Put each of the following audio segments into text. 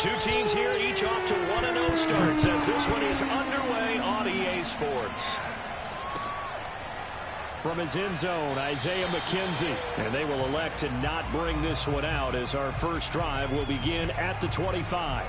Two teams here, each off to 1-0 starts as this one is underway on EA Sports. From his end zone, Isaiah McKenzie. And they will elect to not bring this one out as our first drive will begin at the 25.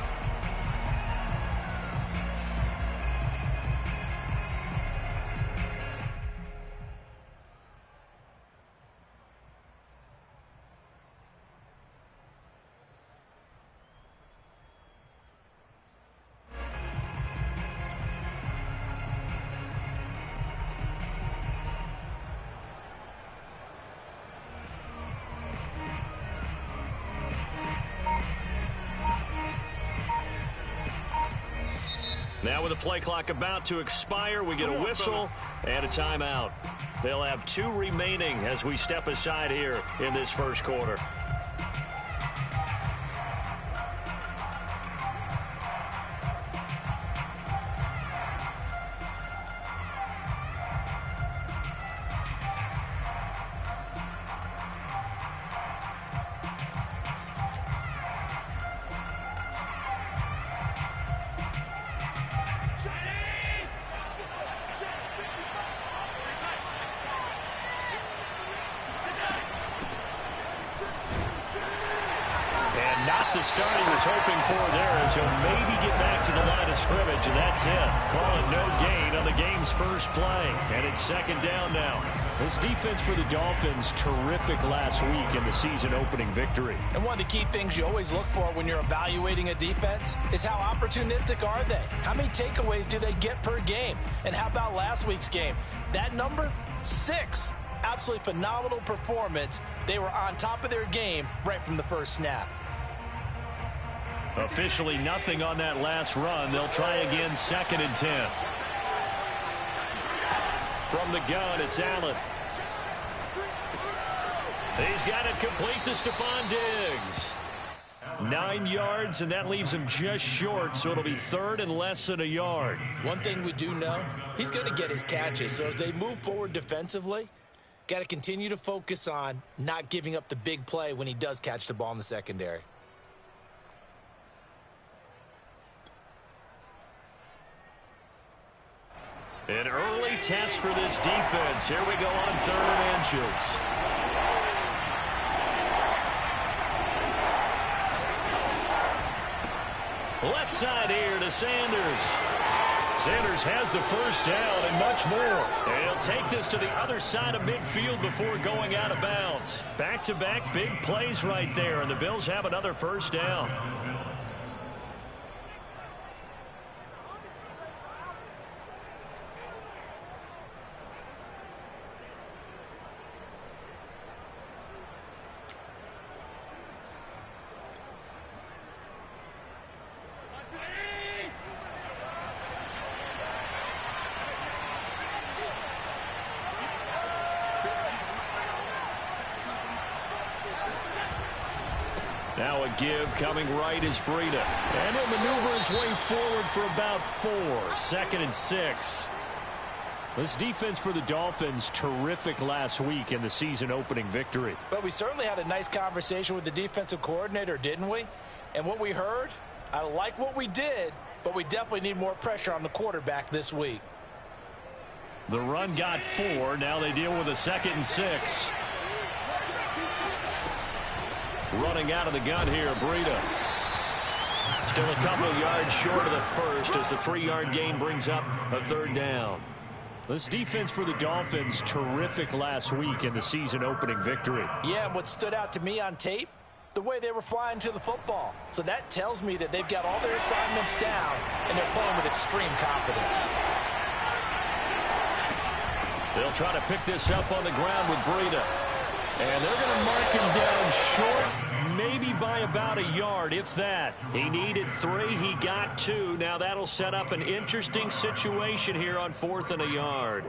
Now with the play clock about to expire, we get a whistle and a timeout. They'll have 2 remaining as we step aside here in this first quarter. Not the start he was hoping for there as he'll maybe get back to the line of scrimmage, and that's it. Call it no gain on the game's first play, and it's second down now. This defense for the Dolphins, terrific last week in the season-opening victory. And one of the key things you always look for when you're evaluating a defense is how opportunistic are they? How many takeaways do they get per game? And how about last week's game? That number, 6. Absolutely phenomenal performance. They were on top of their game right from the first snap. Officially nothing on that last run. They'll try again, 2nd and 10. From the gun, it's Allen. He's got it complete to Stephon Diggs. 9 yards, and that leaves him just short, so it'll be 3rd and less than a yard. One thing we do know, he's going to get his catches. So as they move forward defensively, got to continue to focus on not giving up the big play when he does catch the ball in the secondary. An early test for this defense. Here we go on 3rd and inches. Left side here to Sanders. Sanders has the first down and much more. And he'll take this to the other side of midfield before going out of bounds. Back-to-back big plays right there, and the Bills have another first down. Now a give coming right is Breida. And he'll maneuver his way forward for about 4. 2nd and 6. This defense for the Dolphins, terrific last week in the season-opening victory. But we certainly had a nice conversation with the defensive coordinator, didn't we? And what we heard, I like what we did, but we definitely need more pressure on the quarterback this week. The run got 4. Now they deal with a 2nd and 6. Running out of the gun here, Breida. Still a couple yards short of the first as the 3-yard gain brings up a 3rd down. This defense for the Dolphins, terrific last week in the season-opening victory. Yeah, and what stood out to me on tape, the way they were flying to the football. So that tells me that they've got all their assignments down, and they're playing with extreme confidence. They'll try to pick this up on the ground with Breida. And they're going to mark him down short, maybe by about a yard, if that. He needed 3. He got 2. Now that'll set up an interesting situation here on 4th and a yard.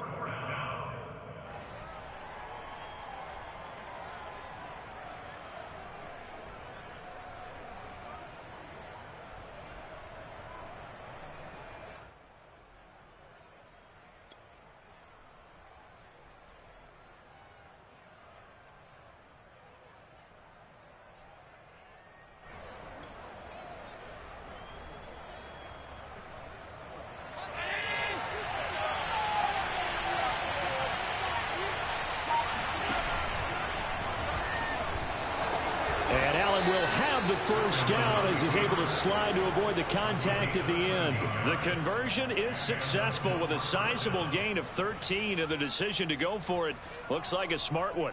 will have the first down as he's able to slide to avoid the contact at the end. The conversion is successful with a sizable gain of 13, and the decision to go for it looks like a smart one.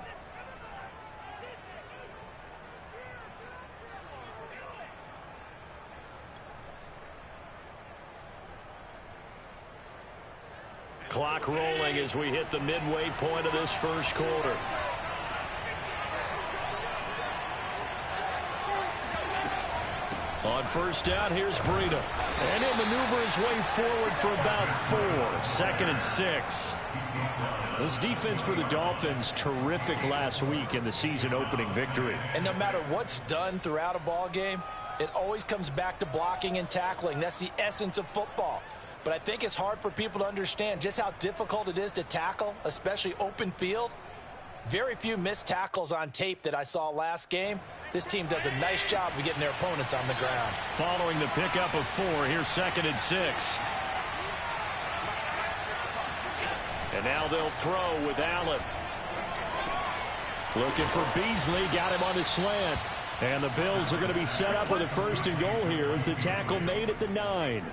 Clock rolling as we hit the midway point of this first quarter. On first down, here's Breida. And he'll maneuver his way forward for about 4. 2nd and 6. This defense for the Dolphins, terrific last week in the season-opening victory. And no matter what's done throughout a ball game, it always comes back to blocking and tackling. That's the essence of football. But I think it's hard for people to understand just how difficult it is to tackle, especially open field. Very few missed tackles on tape that I saw last game. This team does a nice job of getting their opponents on the ground. Following the pickup of 4, here's 2nd and 6. And now they'll throw with Allen. Looking for Beasley, got him on his slant. And the Bills are going to be set up with a 1st and goal here as the tackle made at the 9.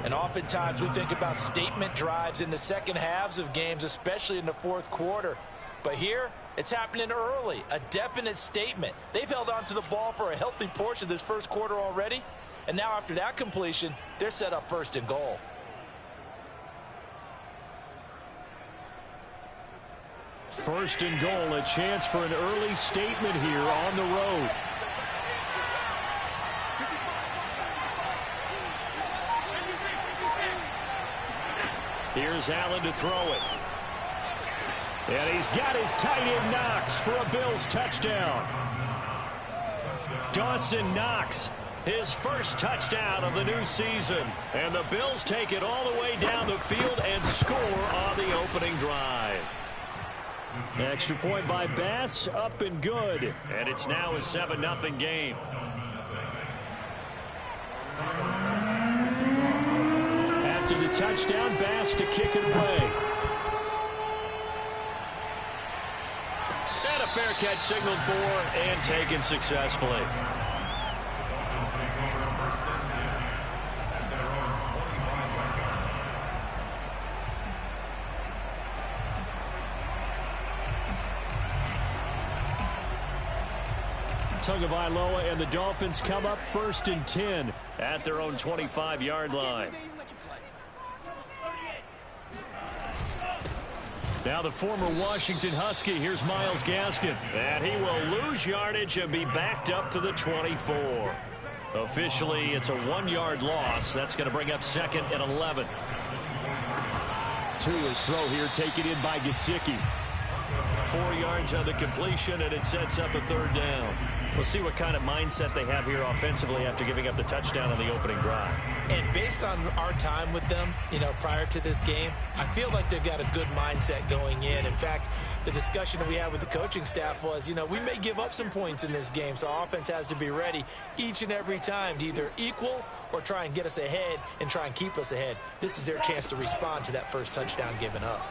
And oftentimes we think about statement drives in the second halves of games, especially in the fourth quarter. But here, it's happening early, a definite statement. They've held on to the ball for a healthy portion of this first quarter already. And now after that completion, they're set up 1st and goal. First and goal, a chance for an early statement here on the road. Here's Allen to throw it. And he's got his tight end Knox for a Bills touchdown. Dawson Knox, his first touchdown of the new season. And the Bills take it all the way down the field and score on the opening drive. Extra point by Bass, up and good. And it's now a 7-0 game. After the touchdown, Bass to kick it away. And a fair catch signaled for and taken successfully. Tagovailoa and the Dolphins come up 1st and 10 at their own 25-yard line. Now the former Washington Husky, here's Myles Gaskin. And he will lose yardage and be backed up to the 24. Officially, it's a 1-yard loss. That's going to bring up 2nd and 11. Tua's throw here taken in by Gesicki. 4 yards on the completion, and it sets up a 3rd down. We'll see what kind of mindset they have here offensively after giving up the touchdown on the opening drive. And based on our time with them, prior to this game, I feel like they've got a good mindset going in. In fact, the discussion that we had with the coaching staff was, we may give up some points in this game, so our offense has to be ready each and every time to either equal or try and get us ahead and try and keep us ahead. This is their chance to respond to that first touchdown given up.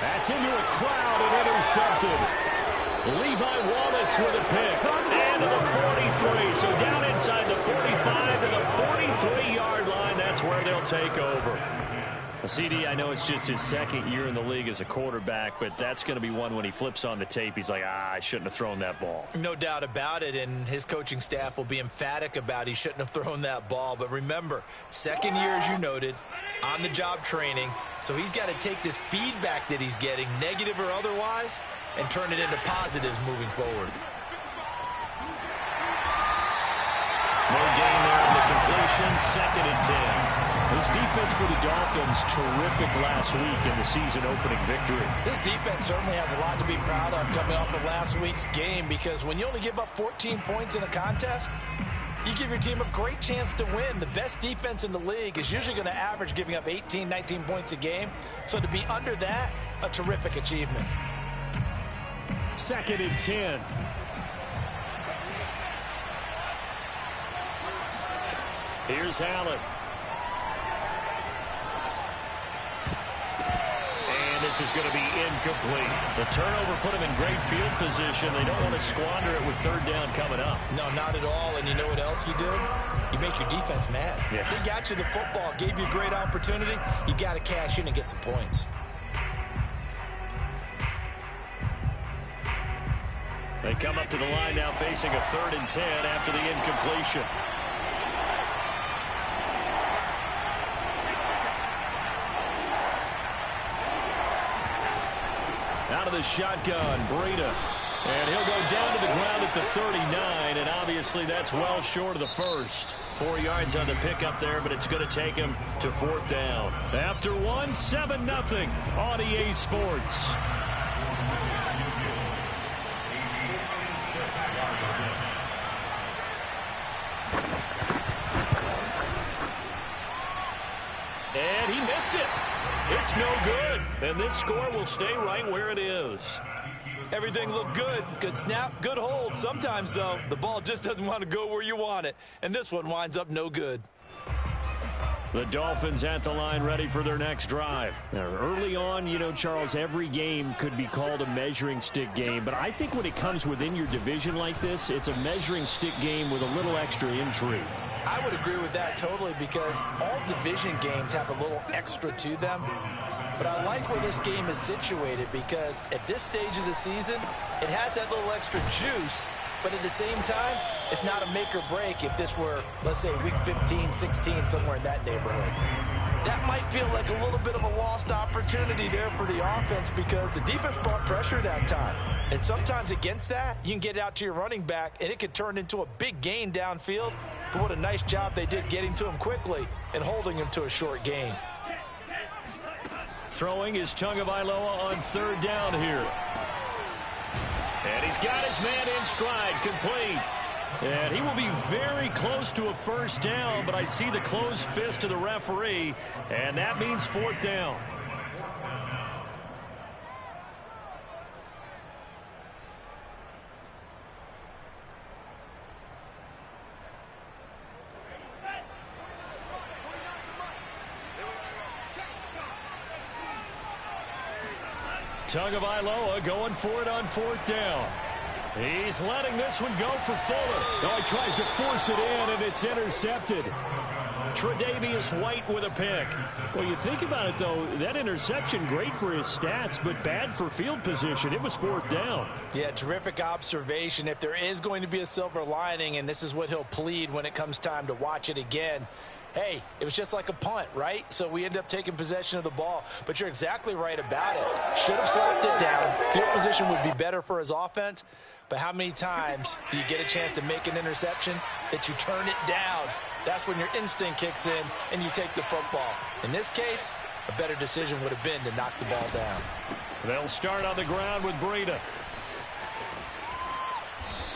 That's into a crowd and intercepted. Levi Wallace with a pick. And to the 43. So down inside the 45 to the 43-yard line. That's where they'll take over. CD, I know it's just his 2nd year in the league as a quarterback, but that's going to be one when he flips on the tape. He's like, I shouldn't have thrown that ball. No doubt about it, and his coaching staff will be emphatic about he shouldn't have thrown that ball. But remember, 2nd year, as you noted, on-the-job training, so he's got to take this feedback that he's getting, negative or otherwise, and turn it into positives moving forward. No gain there in the completion, 2nd and 10. This defense for the Dolphins, terrific last week in the season-opening victory. This defense certainly has a lot to be proud of coming off of last week's game, because when you only give up 14 points in a contest, you give your team a great chance to win. The best defense in the league is usually going to average giving up 18, 19 points a game. So to be under that, a terrific achievement. 2nd and 10. Here's Allen. And this is going to be incomplete. The turnover put them in great field position. They don't want to squander it with third down coming up. No, not at all. And you know what else you do? You make your defense mad. Yeah. They got you the football, gave you a great opportunity. You got to cash in and get some points. They come up to the line now facing a 3rd and 10 after the incompletion. Out of the shotgun, Breida. And he'll go down to the ground at the 39, and obviously that's well short of the first. 4 yards on the pickup there, but it's going to take him to 4th down. After 1, 7-0 on EA Sports. And he missed it. It's no good. And this score will stay right where it is. Everything looked good. Good snap, good hold. Sometimes, though, the ball just doesn't want to go where you want it. And this one winds up no good. The Dolphins at the line ready for their next drive. Now, early on, you know, Charles, every game could be called a measuring stick game. But I think when it comes within your division like this, it's a measuring stick game with a little extra intrigue. I would agree with that totally because all division games have a little extra to them. But I like where this game is situated because at this stage of the season, it has that little extra juice. But at the same time, it's not a make or break if this were, let's say, week 15, 16, somewhere in that neighborhood. That might feel like a little bit of a lost opportunity there for the offense because the defense brought pressure that time. And sometimes against that, you can get out to your running back, and it could turn into a big gain downfield. But what a nice job they did getting to him quickly and holding him to a short gain. Throwing is Tagovailoa on 3rd down here. And he's got his man in stride, complete. And he will be very close to a 1st down, but I see the closed fist of the referee, and that means 4th down. Tagovailoa going for it on 4th down. He's letting this one go for Fuller. Oh, he tries to force it in, and it's intercepted. Tre'Davious White with a pick. Well, you think about it, though, that interception, great for his stats, but bad for field position. It was 4th down. Yeah, terrific observation. If there is going to be a silver lining, and this is what he'll plead when it comes time to watch it again, hey, it was just like a punt, right? So we end up taking possession of the ball. But you're exactly right about it. Should have slapped it down. Field position would be better for his offense. But how many times do you get a chance to make an interception that you turn it down? That's when your instinct kicks in and you take the football. In this case, a better decision would have been to knock the ball down. They'll start on the ground with Breida.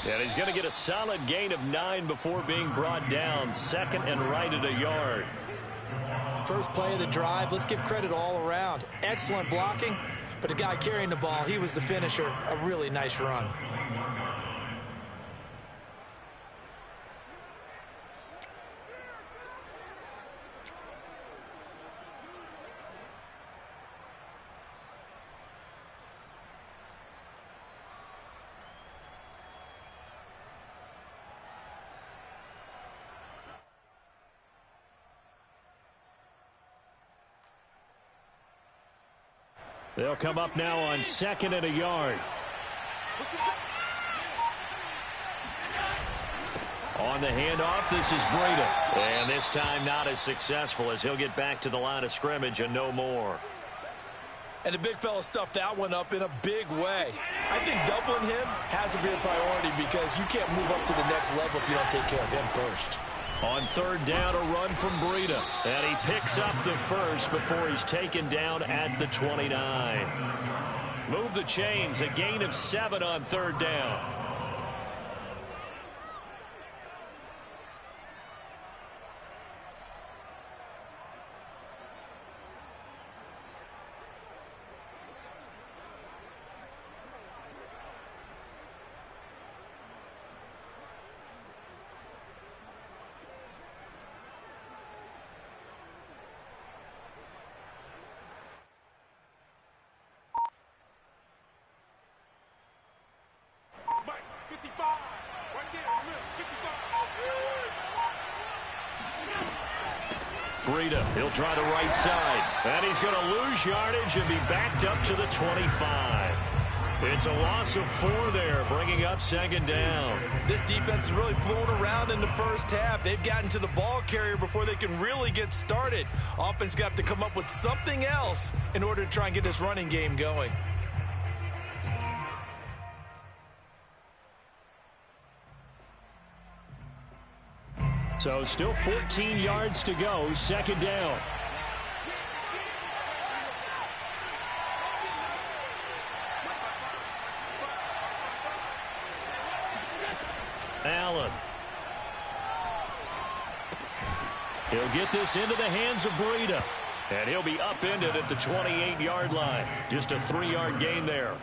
And he's going to get a solid gain of 9 before being brought down. 2nd and right at a yard. First play of the drive, let's give credit all around. Excellent blocking, but the guy carrying the ball, he was the finisher. A really nice run. They'll come up now on 2nd and a yard. On the handoff, this is Breida. And this time not as successful as he'll get back to the line of scrimmage and no more. And the big fella stuffed that one up in a big way. I think doubling him has to be a priority because you can't move up to the next level if you don't take care of him first. On 3rd down, a run from Breida. And he picks up the first before he's taken down at the 29. Move the chains, a gain of 7 on 3rd down. Breida. He'll try the right side. And he's going to lose yardage and be backed up to the 25. It's a loss of 4 there, bringing up second down. This defense is really flown around in the first half. They've gotten to the ball carrier before they can really get started. Offense got to come up with something else in order to try and get this running game going. So still 14 yards to go, second down. Allen. He'll get this into the hands of Breida. And he'll be upended at the 28-yard line. Just a 3-yard gain there.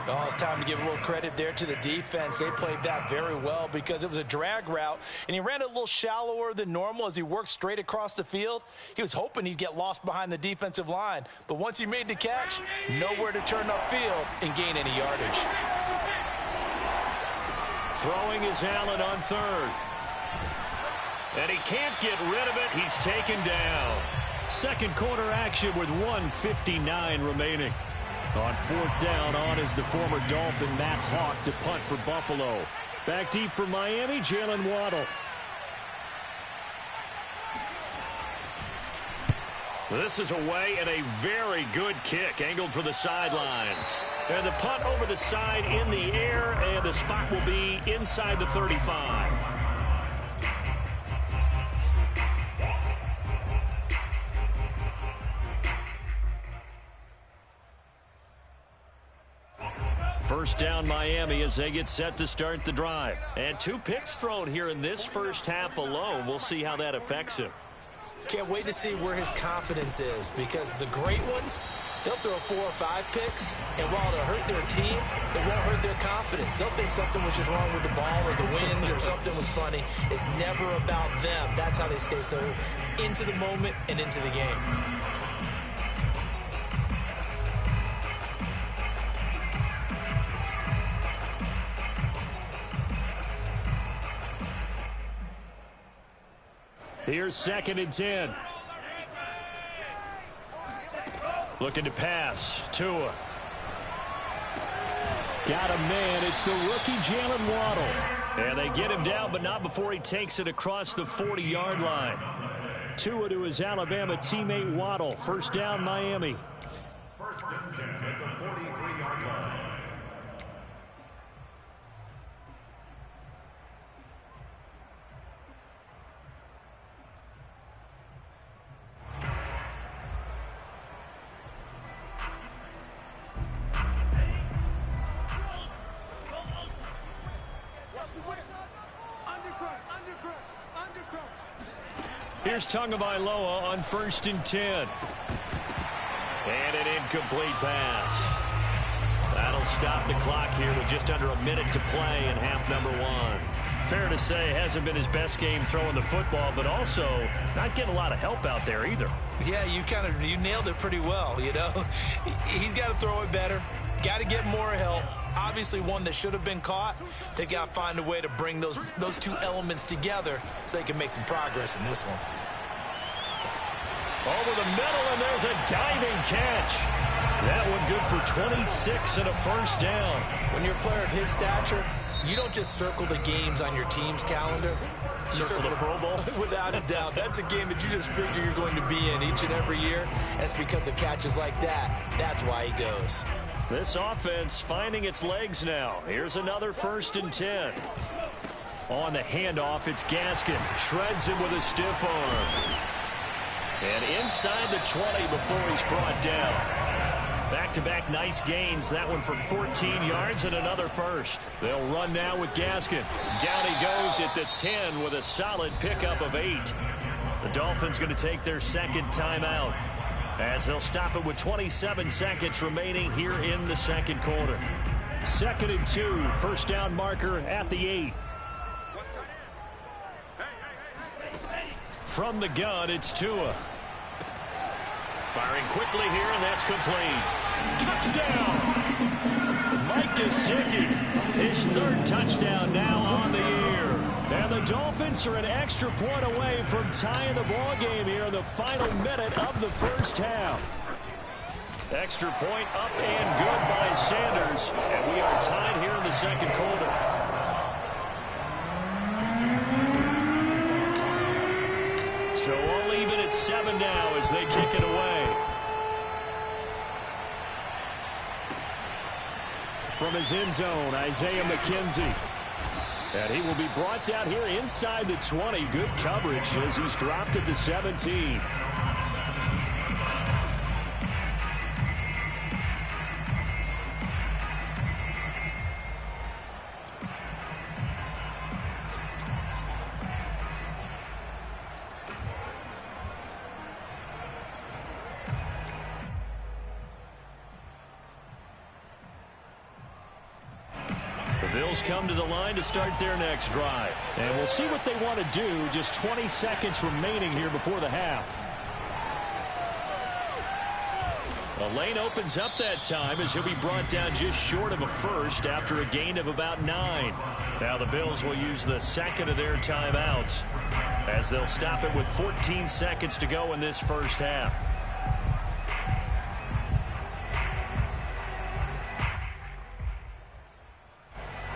Oh, it's time to give a little credit there to the defense. They played that very well because it was a drag route, and he ran it a little shallower than normal as he worked straight across the field. He was hoping he'd get lost behind the defensive line, but once he made the catch, nowhere to turn upfield and gain any yardage. Throwing is Allen on third. And he can't get rid of it. He's taken down. Second quarter action with 1:59 remaining. On fourth down, on is the former Dolphin Matt Hawk to punt for Buffalo. Back deep for Miami, Jalen Waddle. This is away and a very good kick angled for the sidelines. And the punt over the side in the air, and the spot will be inside the 35. First down Miami as they get set to start the drive. And 2 picks thrown here in this first half alone. We'll see how that affects him. Can't wait to see where his confidence is, because the great ones, they'll throw 4 or 5 picks, and while it'll hurt their team, it won't hurt their confidence. They'll think something was just wrong with the ball or the wind or something was funny. It's never about them. That's how they stay so into the moment and into the game. Here's second and 10. Looking to pass. Tua. Got a man. It's the rookie Jalen Waddle. And they get him down, but not before he takes it across the 40-yard line. Tua to his Alabama teammate Waddle. First down, Miami. First and 10 at the 43-yard line. Here's Tagovailoa on first and 10. And an incomplete pass. That'll stop the clock here with just under a minute to play in half number 1. Fair to say, hasn't been his best game throwing the football, but also not getting a lot of help out there either. Yeah, you nailed it pretty well, you know. He's got to throw it better. Got to get more help. Obviously one that should have been caught. They've got to find a way to bring those 2 elements together so they can make some progress in this one. Over the middle, and there's a diving catch. That one good for 26 and a first down. When you're a player of his stature, you don't just circle the games on your team's calendar. You circle the Pro Bowl. Without a doubt. That's a game that you just figure you're going to be in each and every year. And it's because of catches like that. That's why he goes. This offense finding its legs now. Here's another first and 10. On the handoff, it's Gaskin. Shreds him with a stiff arm. And inside the 20 before he's brought down. Back-to-back nice gains. That one for 14 yards and another first. They'll run now with Gaskin. Down he goes at the 10 with a solid pickup of 8. The Dolphins going to take their second timeout, as they'll stop it with 27 seconds remaining here in the second quarter. Second and 2, first down marker at the 8. From the gun, it's Tua. Firing quickly here, and that's complete. Touchdown! Mike Gesicki, his 3rd touchdown now on the year. And the Dolphins are an extra point away from tying the ball game here in the final minute of the first half. Extra point up and good by Sanders. And we are tied here in the second quarter. So all even at 7 now as they kick it away. From his end zone, Isaiah McKenzie. And he will be brought down here inside the 20. Good coverage as he's dropped at the 17. Bills come to the line to start their next drive. And we'll see what they want to do. Just 20 seconds remaining here before the half. The lane opens up that time as he'll be brought down just short of a first after a gain of about 9. Now the Bills will use the second of their timeouts as they'll stop it with 14 seconds to go in this first half.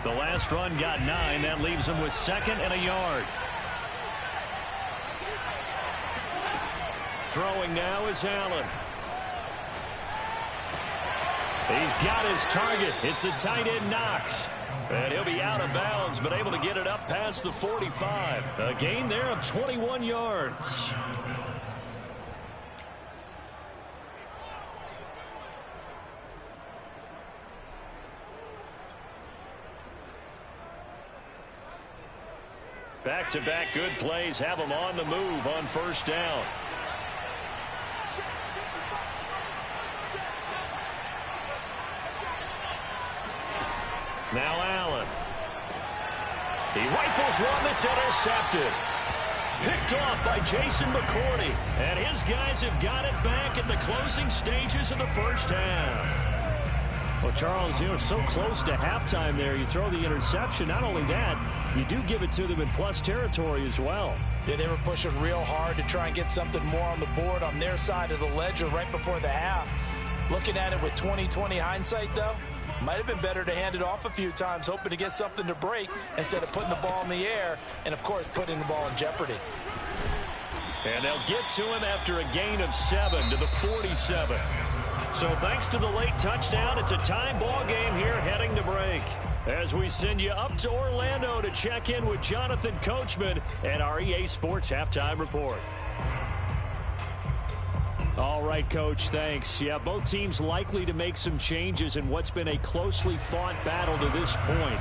The last run got 9. That leaves him with 2nd and a yard. Throwing now is Allen. He's got his target. It's the tight end Knox. And he'll be out of bounds, but able to get it up past the 45. A gain there of 21 yards. Back-to-back good plays have them on the move on first down. Now Allen. He rifles one that's intercepted. Picked off by Jason McCourty. And his guys have got it back at the closing stages of the first half. Well, Charles, you were so close to halftime there. You throw the interception. Not only that, you do give it to them in plus territory as well. Yeah, they were pushing real hard to try and get something more on the board on their side of the ledger right before the half. Looking at it with 20/20 hindsight, though, might have been better to hand it off a few times, hoping to get something to break instead of putting the ball in the air and, of course, putting the ball in jeopardy. And they'll get to him after a gain of 7 to the 47. So thanks to the late touchdown, it's a tie ball game here heading to break. As we send you up to Orlando to check in with Jonathan Coachman and our EA Sports Halftime Report. All right, Coach, thanks. Yeah, both teams likely to make some changes in what's been a closely fought battle to this point.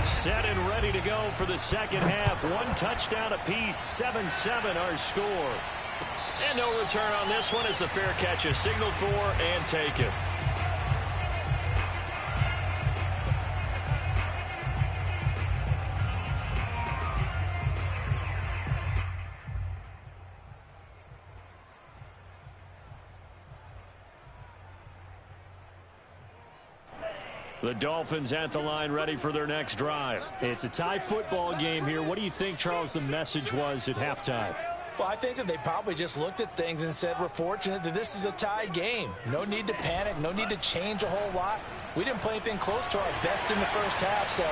Set and ready to go for the second half. One touchdown apiece, 7-7 our score. And no return on this one as the fair catch is signaled for and taken. The Dolphins at the line ready for their next drive. It's a tie football game here. What do you think, Charles, the message was at halftime? Well, I think that they probably just looked at things and said, we're fortunate that this is a tie game. No need to panic. No need to change a whole lot. We didn't play anything close to our best in the first half, so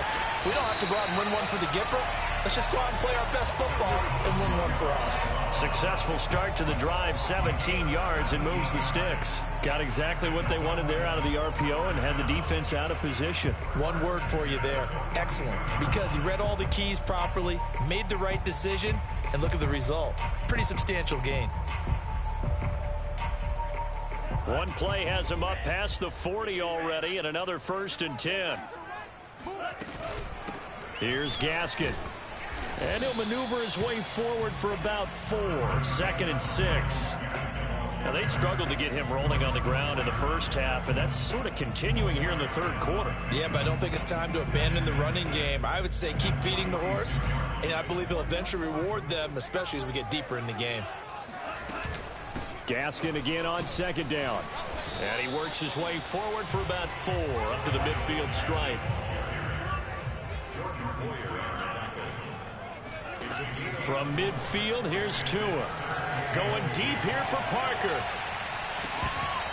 we don't have to go out and win one for the Gipper. Let's just go out and play our best football and win one for us. Successful start to the drive, 17 yards, and moves the sticks. Got exactly what they wanted there out of the RPO and had the defense out of position. One word for you there, excellent, because he read all the keys properly, made the right decision, and look at the result. Pretty substantial gain. One play has him up past the 40 already, and another 1st and 10. Here's Gaskin. And he'll maneuver his way forward for about 4. 2nd and 6. Now, they struggled to get him rolling on the ground in the first half, and that's sort of continuing here in the third quarter. Yeah, but I don't think it's time to abandon the running game. I would say keep feeding the horse, and I believe he'll eventually reward them, especially as we get deeper in the game. Gaskin again on 2nd down. And he works his way forward for about 4 up to the midfield stripe. From midfield, here's Tua. Going deep here for Parker.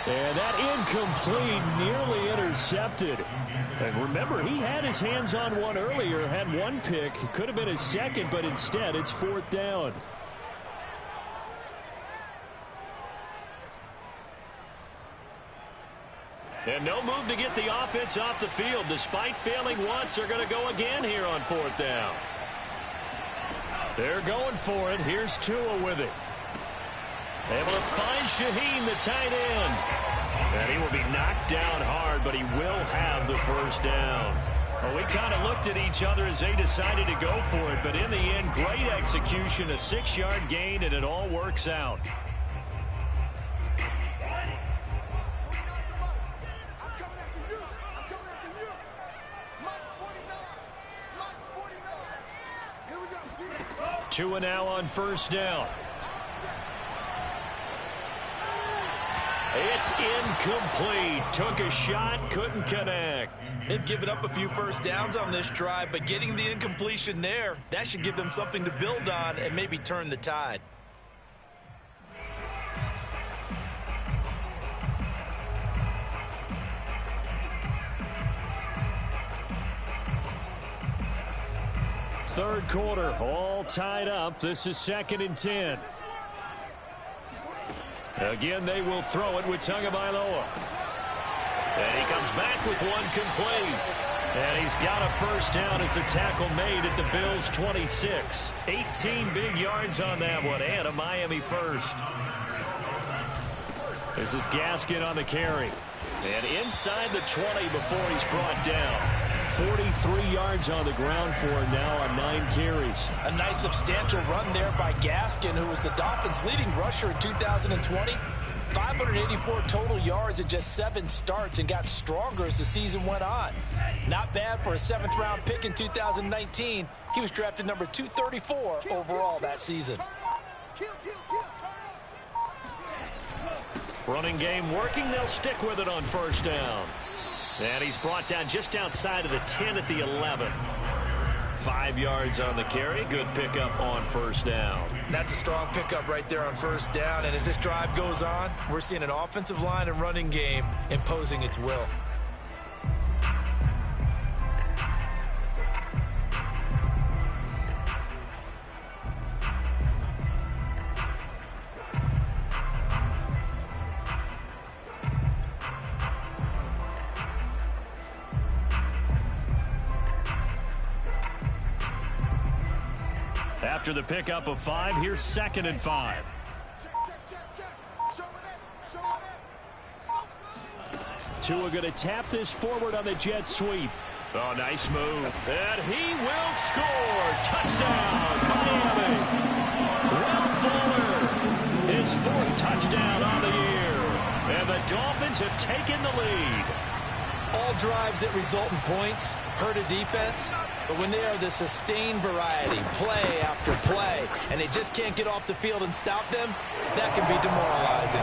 And that incomplete, nearly intercepted. And remember, he had his hands on one earlier, had one pick. Could have been his second, but instead it's 4th down. And no move to get the offense off the field. Despite failing once, they're going to go again here on 4th down. They're going for it. Here's Tua with it. Able to find Shaheen, the tight end. And he will be knocked down hard, but he will have the 1st down. Well, we kind of looked at each other as they decided to go for it, but in the end, great execution, a 6-yard gain, and it all works out. Tua now on 1st down. It's incomplete. Took a shot, couldn't connect. They've given up a few 1st downs on this drive, but getting the incompletion there, that should give them something to build on and maybe turn the tide. Third quarter, all tied up. This is 2nd and 10. Again, they will throw it with Tagovailoa. And he comes back with one complete. And he's got a 1st down as a tackle made at the Bills' 26. 18 big yards on that one, and a Miami 1st. This is Gaskin on the carry. And inside the 20 before he's brought down. 43 yards on the ground for him now on 9 carries. A nice substantial run there by Gaskin, who was the Dolphins' leading rusher in 2020. 584 total yards in just 7 starts and got stronger as the season went on. Not bad for a 7th-round pick in 2019. He was drafted number 234 overall that season. Running game working. They'll stick with it on 1st down. And he's brought down just outside of the 10 at the 11. 5 yards on the carry. Good pickup on 1st down. That's a strong pickup right there on 1st down. And as this drive goes on, we're seeing an offensive line and running game imposing its will. After the pickup of 5, here's 2nd and 5. Tua going to tap this forward on the jet sweep. Oh, nice move. And he will score. Touchdown, Miami. Will Fuller, his 4th touchdown on the year. And the Dolphins have taken the lead. All drives that result in points hurt a defense, but when they are the sustained variety, play after play, and they just can't get off the field and stop them, that can be demoralizing.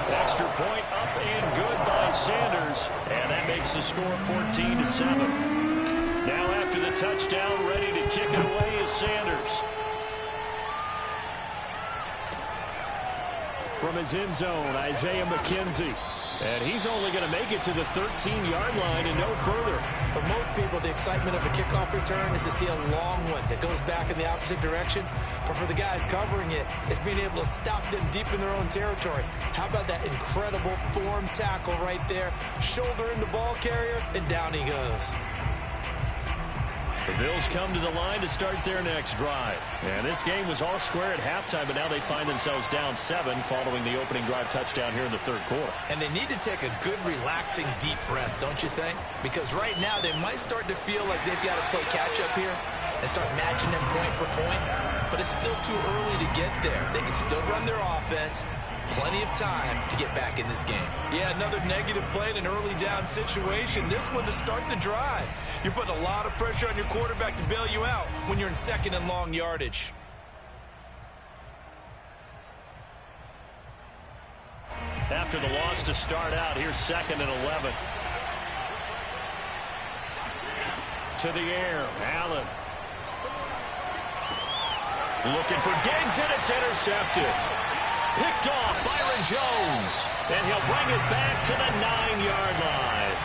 Extra point up and good by Sanders, and that makes the score 14-7. Now after the touchdown, ready to kick it away is Sanders. From his end zone, Isaiah McKenzie. And he's only going to make it to the 13-yard line and no further. For most people, the excitement of a kickoff return is to see a long one that goes back in the opposite direction. But for the guys covering it, it's being able to stop them deep in their own territory. How about that incredible form tackle right there? Shoulder in the ball carrier, and down he goes. The Bills come to the line to start their next drive. And this game was all square at halftime, but now they find themselves down 7 following the opening drive touchdown here in the 3rd quarter. And they need to take a good, relaxing, deep breath, don't you think? Because right now they might start to feel like they've got to play catch-up here and start matching them point for point. But it's still too early to get there. They can still run their offense. Plenty of time to get back in this game. Yeah, another negative play in an early down situation. This one to start the drive. You're putting a lot of pressure on your quarterback to bail you out when you're in 2nd and long yardage. After the loss to start out, here's 2nd and 11. to the air. Allen. Looking for Diggs, and it's intercepted. Picked off Byron Jones. And he'll bring it back to the 9-yard line.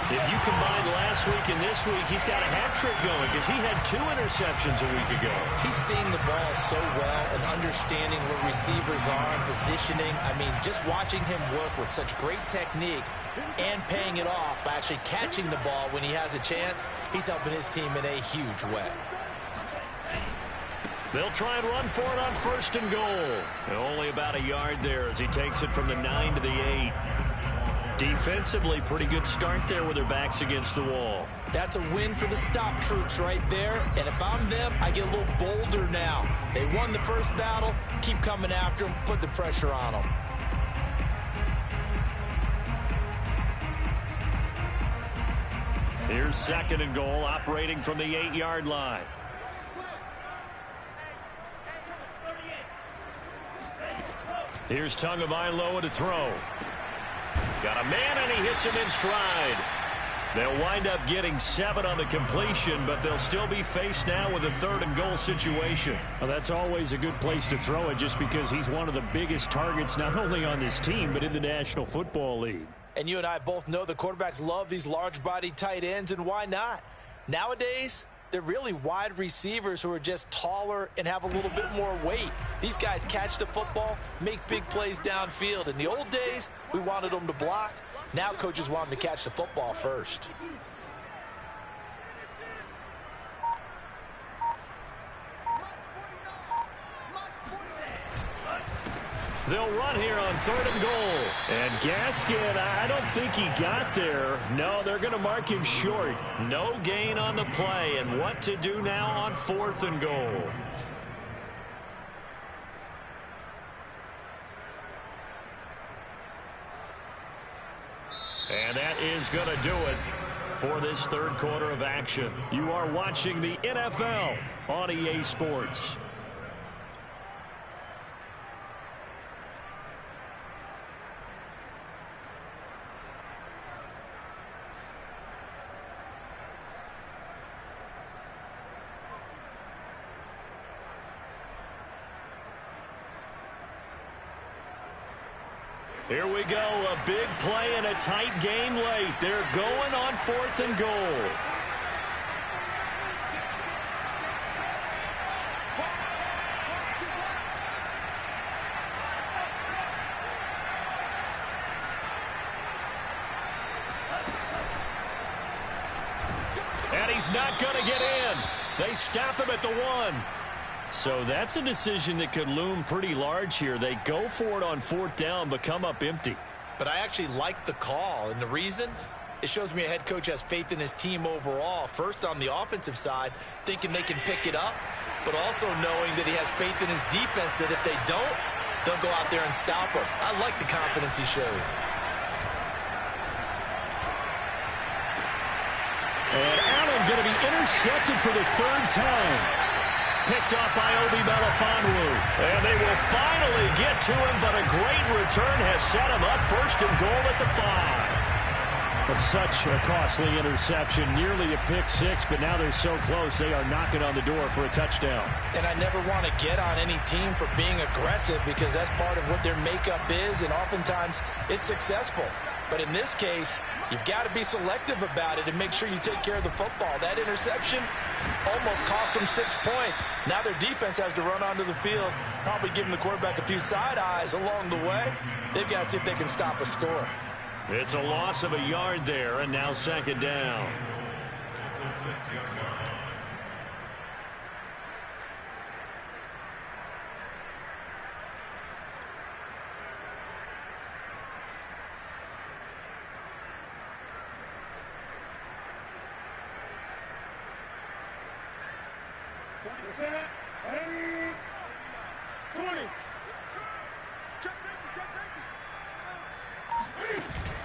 If you combine last week and this week, he's got a hat trick going because he had 2 interceptions a week ago. He's seeing the ball so well and understanding where receivers are and positioning. I mean, just watching him work with such great technique and paying it off by actually catching the ball when he has a chance, he's helping his team in a huge way. They'll try and run for it on 1st and goal. And only about a yard there as he takes it from the 9 to the 8. Defensively, pretty good start there with their backs against the wall. That's a win for the stop troops right there. And if I'm them, I get a little bolder now. They won the first battle. Keep coming after them. Put the pressure on them. Here's 2nd and goal, operating from the 8-yard line. Here's Tagovailoa to throw. Got a man, and he hits him in stride. They'll wind up getting 7 on the completion, but they'll still be faced now with a 3rd and goal situation. Well, that's always a good place to throw it just because he's one of the biggest targets not only on this team but in the National Football League. And you and I both know the quarterbacks love these large-body tight ends, and why not? Nowadays, they're really wide receivers who are just taller and have a little bit more weight. These guys catch the football, make big plays downfield. In the old days, we wanted them to block. Now coaches want them to catch the football first. They'll run here on 3rd and goal. And Gaskin, I don't think he got there. No, they're going to mark him short. No gain on the play. And what to do now on 4th and goal? And that is going to do it for this 3rd quarter of action. You are watching the NFL on EA Sports. Here we go, a big play and a tight game late. They're going on 4th and goal. And he's not going to get in. They stop him at the 1. So that's a decision that could loom pretty large here. They go for it on 4th down, but come up empty. But I actually like the call, and the reason? It shows me a head coach has faith in his team overall. First, on the offensive side, thinking they can pick it up, but also knowing that he has faith in his defense that if they don't, they'll go out there and stop him. I like the confidence he showed. And Allen going to be intercepted for the 3rd time. Picked up by Obi Melifonwu. And they will finally get to him, but a great return has set him up 1st and goal at the 5. But such a costly interception, nearly a pick 6, but now they're so close they are knocking on the door for a touchdown. And I never want to get on any team for being aggressive because that's part of what their makeup is, and oftentimes it's successful. But in this case, you've got to be selective about it and make sure you take care of the football. That interception almost cost them 6 points. Now their defense has to run onto the field, probably giving the quarterback a few side eyes along the way. They've got to see if they can stop a score. It's a loss of a yard there, and now 2nd down.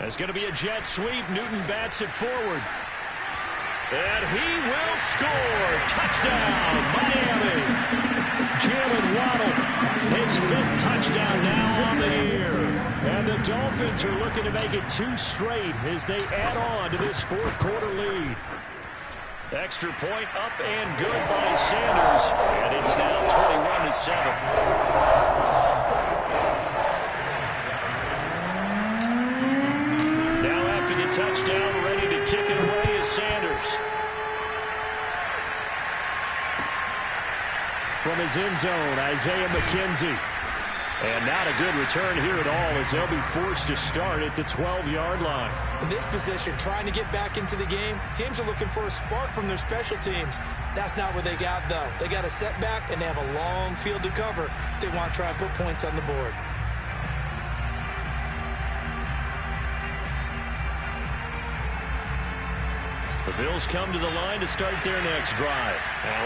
It's going to be a jet sweep. Newton bats it forward. And he will score. Touchdown, Miami. Jalen Waddle, his 5th touchdown now on the year. And the Dolphins are looking to make it 2 straight as they add on to this 4th quarter lead. Extra point up and good by Sanders. And it's now 21-7. Now after the touchdown, ready to kick it away is Sanders. From his end zone, Isaiah McKenzie. And not a good return here at all as they'll be forced to start at the 12-yard line. In this position, trying to get back into the game, teams are looking for a spark from their special teams. That's not what they got, though. They got a setback, and they have a long field to cover if they want to try and put points on the board. The Bills come to the line to start their next drive.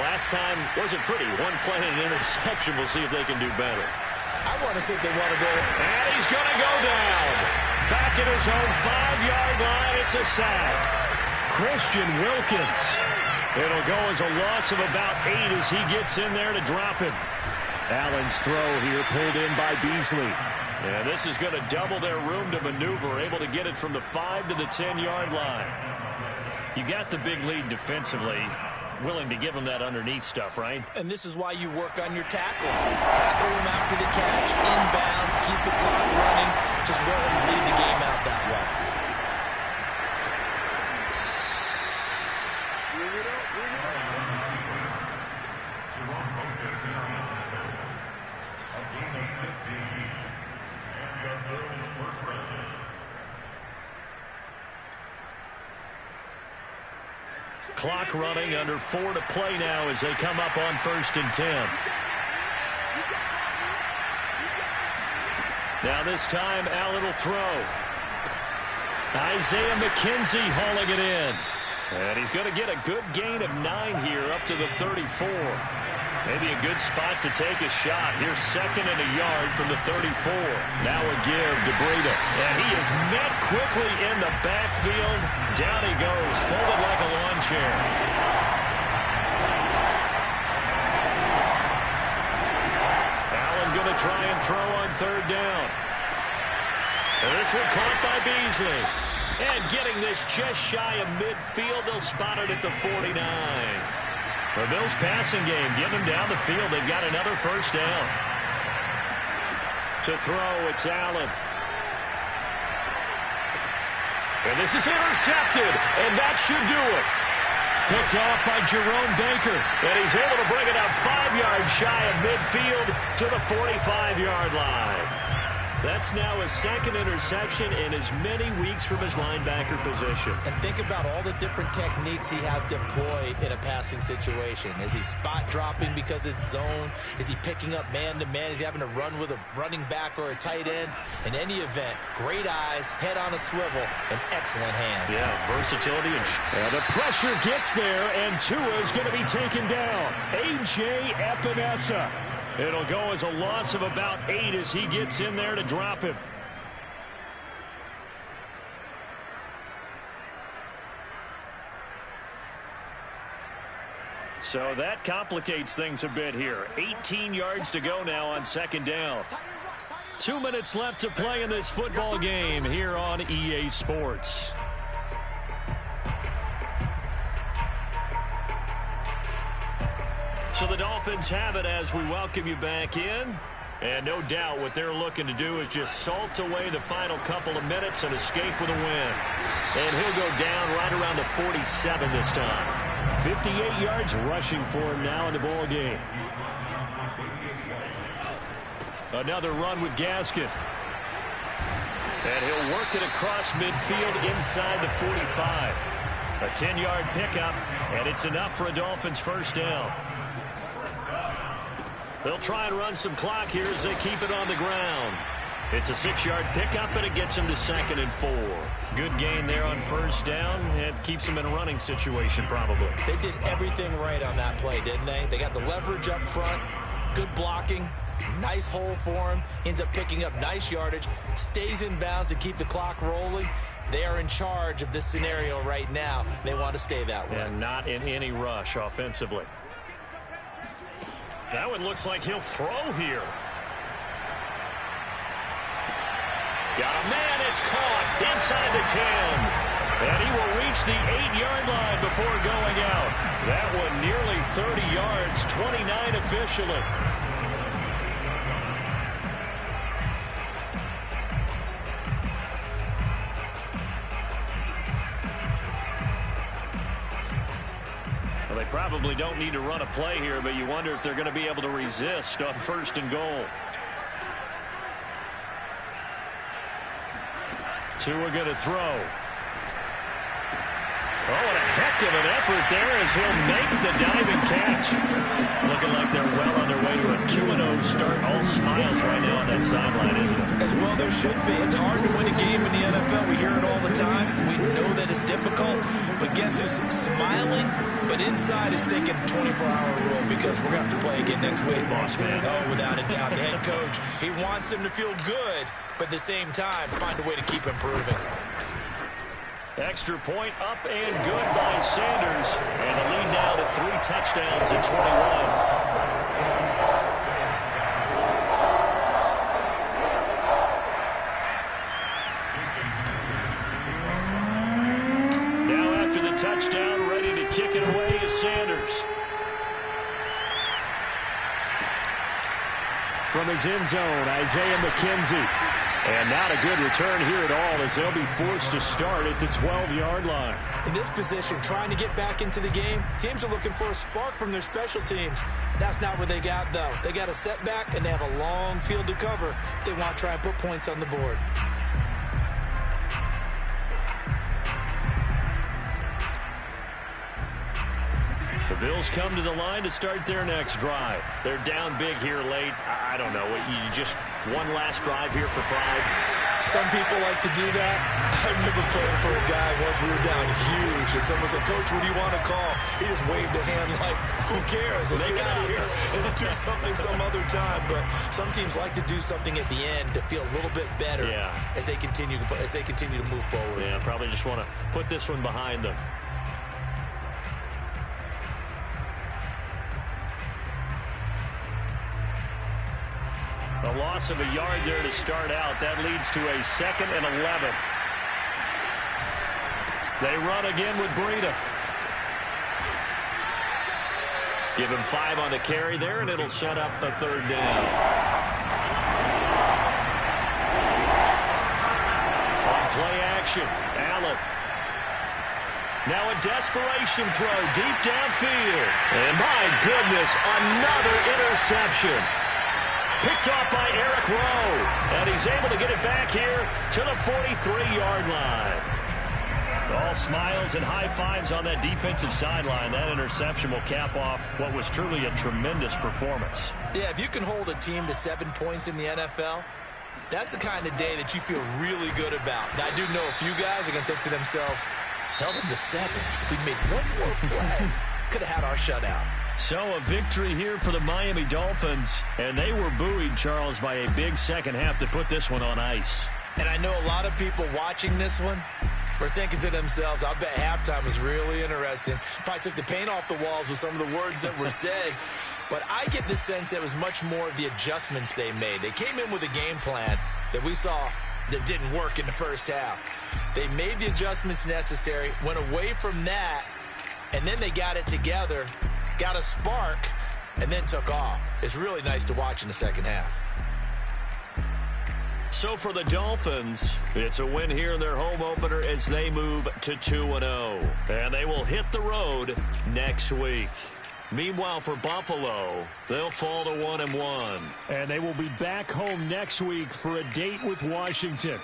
Last time wasn't pretty. One play and an interception. We'll see if they can do better. I want to see if they want to go. And he's going to go down. Back at his own 5-yard line. It's a sack. Christian Wilkins. It'll go as a loss of about 8 as he gets in there to drop it. Allen's throw here pulled in by Beasley. And this is going to double their room to maneuver. Able to get it from the 5 to the 10-yard line. You got the big lead defensively. Willing to give him that underneath stuff, right? And this is why you work on your tackling. Tackle him after the catch, inbounds, keep the clock running. Just let him bleed the game out that way. A gain of 15. And the Bills' first round. Clock running, under 4 to play now as they come up on 1st and 10. Now this time, Allen will throw. Isaiah McKenzie hauling it in. And he's going to get a good gain of 9 here up to the 34. Maybe a good spot to take a shot. Here's 2nd and a yard from the 34. Now a give to Breida. And he is met quickly in the backfield. Down he goes, folded like a lawn chair. Allen going to try and throw on 3rd down. And this one caught by Beasley. And getting this just shy of midfield, they'll spot it at the 49. The Bills passing game, getting them down the field. They've got another 1st down. To throw, it's Allen. And this is intercepted, and that should do it. Picked off by Jerome Baker, and he's able to bring it out 5 yards shy of midfield to the 45-yard line. That's now his 2nd interception in as many weeks from his linebacker position. And think about all the different techniques he has to employ in a passing situation. Is he spot dropping because it's zone? Is he picking up man-to-man? Is he having to run with a running back or a tight end? In any event, great eyes, head on a swivel, and excellent hands. Yeah, versatility. And the pressure gets there, and Tua is going to be taken down. A.J. Epinesa. It'll go as a loss of about 8 as he gets in there to drop him. So that complicates things a bit here. 18 yards to go now on 2nd down. 2 minutes left to play in this football game here on EA Sports. So the Dolphins have it as we welcome you back in. And no doubt what they're looking to do is just salt away the final couple of minutes and escape with a win. And he'll go down right around the 47 this time. 58 yards rushing for him now in the ball game. Another run with Gaskin. And he'll work it across midfield inside the 45. A 10-yard pickup, and it's enough for a Dolphins 1st down. They'll try and run some clock here as they keep it on the ground. It's a 6-yard pickup, and it gets them to 2nd and 4. Good gain there on 1st down. It keeps them in a running situation, probably. They did everything right on that play, didn't they? They got the leverage up front, good blocking, nice hole for him, ends up picking up nice yardage, stays in bounds to keep the clock rolling. They are in charge of this scenario right now. They want to stay that way. And not in any rush offensively. That one looks like he'll throw here. Got a man, it's caught inside the 10. And he will reach the 8-yard line before going out. That one nearly 30 yards, 29 officially. Well, they probably don't need to run a play here, but you wonder if they're going to be able to resist on 1st and goal. Tua going to throw. Oh, and a heck of an effort there as he'll make the diving catch. Looking like they're well on their way to a 2-0 start. All smiles right now on that sideline, isn't it? As well there should be. It's hard to win a game in the NFL. We hear it all the time. We know that it's difficult. But guess who's smiling? But inside is thinking 24-hour rule because we're going to have to play again next week. Boss man. Oh, without a doubt. The head coach, he wants them to feel good, but at the same time, find a way to keep improving. Extra point up and good by Sanders. And the lead now to 3 touchdowns at 21. Touchdown, ready to kick it away is Sanders. From his end zone, Isaiah McKenzie. And not a good return here at all as they'll be forced to start at the 12-yard line. In this position, trying to get back into the game, teams are looking for a spark from their special teams. That's not what they got, though. They got a setback, and they have a long field to cover if they want to try and put points on the board. The Bills come to the line to start their next drive. They're down big here late. I don't know. You just one last drive here for pride. Some people like to do that. I remember playing for a guy once. We were down huge, and someone said, "Coach, what do you want to call?" He just waved a hand like, "Who cares? Let's get out of here and do something some other time." But some teams like to do something at the end to feel a little bit better as they continue to move forward. Yeah, probably just want to put this one behind them. A loss of a yard there to start out. That leads to a 2nd and 11. They run again with Breida. Give him 5 on the carry there, and it'll set up a 3rd down. On play action, Allen. Now a desperation throw deep downfield. And my goodness, another interception. Picked off by Eric Rowe. And he's able to get it back here to the 43-yard line. All smiles and high fives on that defensive sideline. That interception will cap off what was truly a tremendous performance. Yeah, if you can hold a team to 7 points in the NFL, that's the kind of day that you feel really good about. Now, I do know a few guys are going to think to themselves, held them to 7. If we made one more play, could have had our shutout. So a victory here for the Miami Dolphins. And they were buoyed, Charles, by a big second half to put this one on ice. And I know a lot of people watching this one were thinking to themselves, I bet halftime was really interesting. Probably took the paint off the walls with some of the words that were said. But I get the sense it was much more of the adjustments they made. They came in with a game plan that we saw that didn't work in the first half. They made the adjustments necessary, went away from that, and then they got it together, got a spark, and then took off. It's really nice to watch in the second half. So for the Dolphins, it's a win here in their home opener as they move to 2-0. And they will hit the road next week. Meanwhile, for Buffalo, they'll fall to 1-1. And they will be back home next week for a date with Washington.